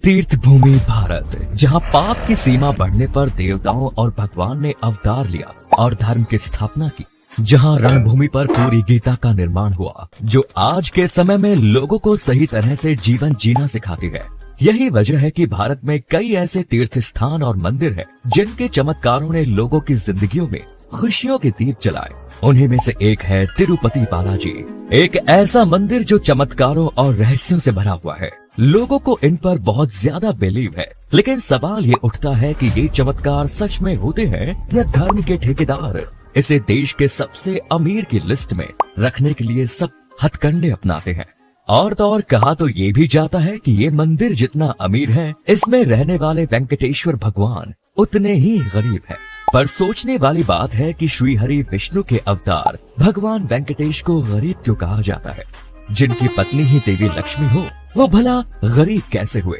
तीर्थ भूमि भारत, जहां पाप की सीमा बढ़ने पर देवताओं और भगवान ने अवतार लिया और धर्म की स्थापना की। जहां रणभूमि पर पूरी गीता का निर्माण हुआ, जो आज के समय में लोगों को सही तरह से जीवन जीना सिखाती है। यही वजह है कि भारत में कई ऐसे तीर्थ स्थान और मंदिर हैं, जिनके चमत्कारों ने लोगों की जिंदगियों में खुशियों के दीप जलाए। उन्हीं में से एक है तिरुपति बालाजी, एक ऐसा मंदिर जो चमत्कारों और रहस्यों से भरा हुआ है। लोगों को इन पर बहुत ज्यादा बिलीव है, लेकिन सवाल ये उठता है कि ये चमत्कार सच में होते हैं या धर्म के ठेकेदार इसे देश के सबसे अमीर की लिस्ट में रखने के लिए सब हथकंडे अपनाते हैं। और तो और कहा तो ये भी जाता है कि ये मंदिर जितना अमीर है, इसमें रहने वाले वेंकटेश्वर भगवान उतने ही गरीब हैं। पर सोचने वाली बात है कि श्री हरि विष्णु के अवतार भगवान वेंकटेश को गरीब क्यों कहा जाता है? जिनकी पत्नी ही देवी लक्ष्मी हो, वो भला गरीब कैसे हुए?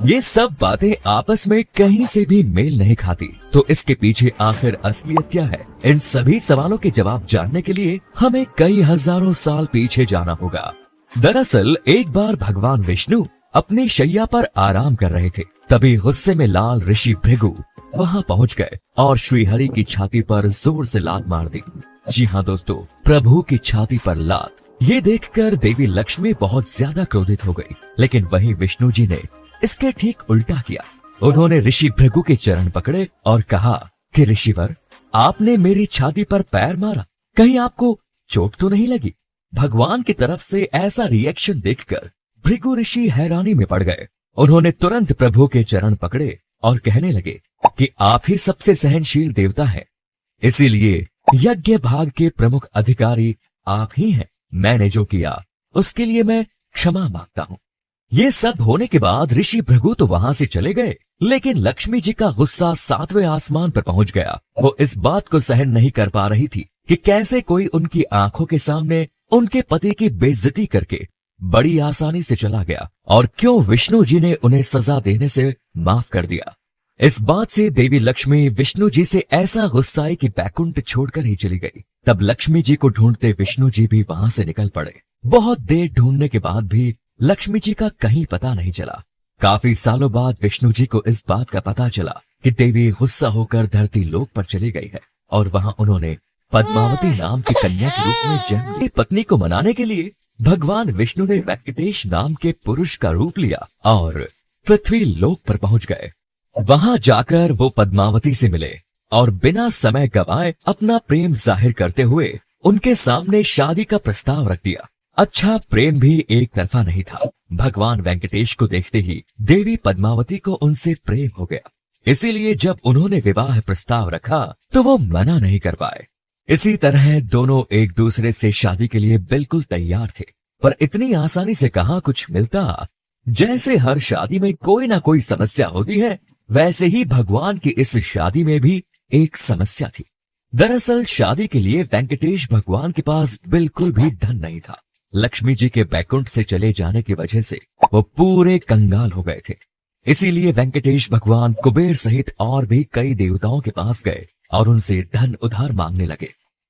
ये सब बातें आपस में कहीं से भी मेल नहीं खाती। तो इसके पीछे आखिर असलियत क्या है? इन सभी सवालों के जवाब जानने के लिए हमें कई हजारों साल पीछे जाना होगा। दरअसल एक बार भगवान विष्णु अपनी शैया पर आराम कर रहे थे, तभी गुस्से में लाल ऋषि भृगु वहां पहुंच गए और श्री हरि की छाती पर जोर से लात मार दी। जी हाँ दोस्तों, प्रभु की छाती पर लात। ये देखकर देवी लक्ष्मी बहुत ज्यादा क्रोधित हो गई, लेकिन वहीं विष्णु जी ने इसके ठीक उल्टा किया। उन्होंने ऋषि भृगु के चरण पकड़े और कहा कि ऋषिवर, आपने मेरी छाती पर पैर मारा, कहीं आपको चोट तो नहीं लगी? भगवान की तरफ से ऐसा रिएक्शन देखकर भृगु ऋषि हैरानी में पड़ गए। उन्होंने तुरंत प्रभु के चरण पकड़े और कहने लगे कि आप ही सबसे सहनशील देवता हैं, इसीलिए यज्ञ भाग के प्रमुख अधिकारी आप ही हैं। मैंने जो किया उसके लिए मैं क्षमा मांगता हूँ। ये सब होने के बाद ऋषि भृगु तो वहां से चले गए, लेकिन लक्ष्मी जी का गुस्सा 7वें आसमान पर पहुंच गया। वो इस बात को सहन नहीं कर पा रही थी कि कैसे कोई उनकी आंखों के सामने उनके पति की बेइज्जती करके बड़ी आसानी से चला गया, और क्यों विष्णु जी ने उन्हें सजा देने से माफ कर दिया। इस बात से देवी लक्ष्मी विष्णु जी से ऐसा गुस्साई कि बैकुंठ छोड़कर ही चली गई। तब लक्ष्मी जी को ढूंढते विष्णु जी भी वहां से निकल पड़े। बहुत देर ढूंढने के बाद भी लक्ष्मी जी का कहीं पता नहीं चला। काफी सालों बाद विष्णु जी को इस बात का पता चला कि देवी गुस्सा होकर धरती लोक पर चली गई है, और वहां उन्होंने पद्मावती नाम की कन्या के रूप में जन्म ली। पत्नी को मनाने के लिए भगवान विष्णु ने वेंकटेश नाम के पुरुष का रूप लिया और पृथ्वी लोक पर पहुंच गए। वहां जाकर वो पद्मावती से मिले और बिना समय गवाए अपना प्रेम जाहिर करते हुए उनके सामने शादी का प्रस्ताव रख दिया। अच्छा, प्रेम भी एक तरफा नहीं था। भगवान वेंकटेश को देखते ही देवी पद्मावती को उनसे प्रेम हो गया, इसीलिए जब उन्होंने विवाह प्रस्ताव रखा तो वो मना नहीं कर पाए। इसी तरह दोनों एक दूसरे से शादी के लिए बिल्कुल तैयार थे, पर इतनी आसानी से कहाँ कुछ मिलता। जैसे हर शादी में कोई ना कोई समस्या होती है, वैसे ही भगवान की इस शादी में भी एक समस्या थी। दरअसल शादी के लिए वेंकटेश भगवान के पास बिल्कुल भी धन नहीं था। लक्ष्मी जी के बैकुंठ से चले जाने की वजह से वो पूरे कंगाल हो गए थे। इसीलिए वेंकटेश भगवान कुबेर सहित और भी कई देवताओं के पास गए और उनसे धन उधार मांगने लगे।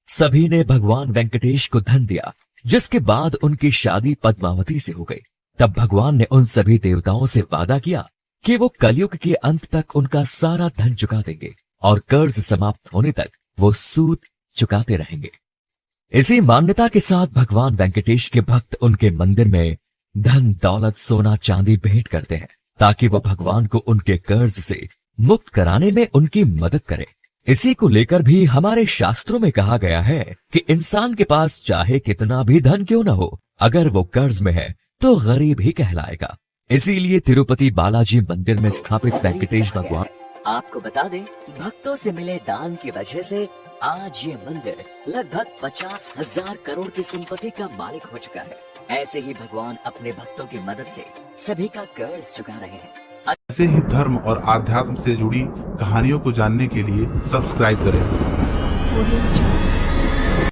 सभी ने भगवान वेंकटेश को धन दिया, जिसके बाद उनकी शादी पद्मावती से हो गई। तब भगवान ने उन सभी देवताओं से वादा किया कि वो कलयुग के अंत तक उनका सारा धन चुका देंगे और कर्ज समाप्त होने तक वो सूद चुकाते रहेंगे। इसी मान्यता के साथ भगवान वेंकटेश के भक्त उनके मंदिर में धन दौलत सोना चांदी भेंट करते हैं, ताकि वो भगवान को उनके कर्ज से मुक्त कराने में उनकी मदद करें। इसी को लेकर भी हमारे शास्त्रों में कहा गया है कि इंसान के पास चाहे कितना भी धन क्यों न हो, अगर वो कर्ज में है तो गरीब ही कहलाएगा। इसीलिए तिरुपति बालाजी मंदिर में स्थापित वेंकटेश भगवान। आपको बता दें, भक्तों से मिले दान की वजह से आज ये मंदिर लगभग 50,000 करोड़ की संपत्ति का मालिक हो चुका है। ऐसे ही भगवान अपने भक्तों की मदद से सभी का कर्ज चुका रहे हैं। ऐसे ही धर्म और आध्यात्म से जुड़ी कहानियों को जानने के लिए सब्सक्राइब करें।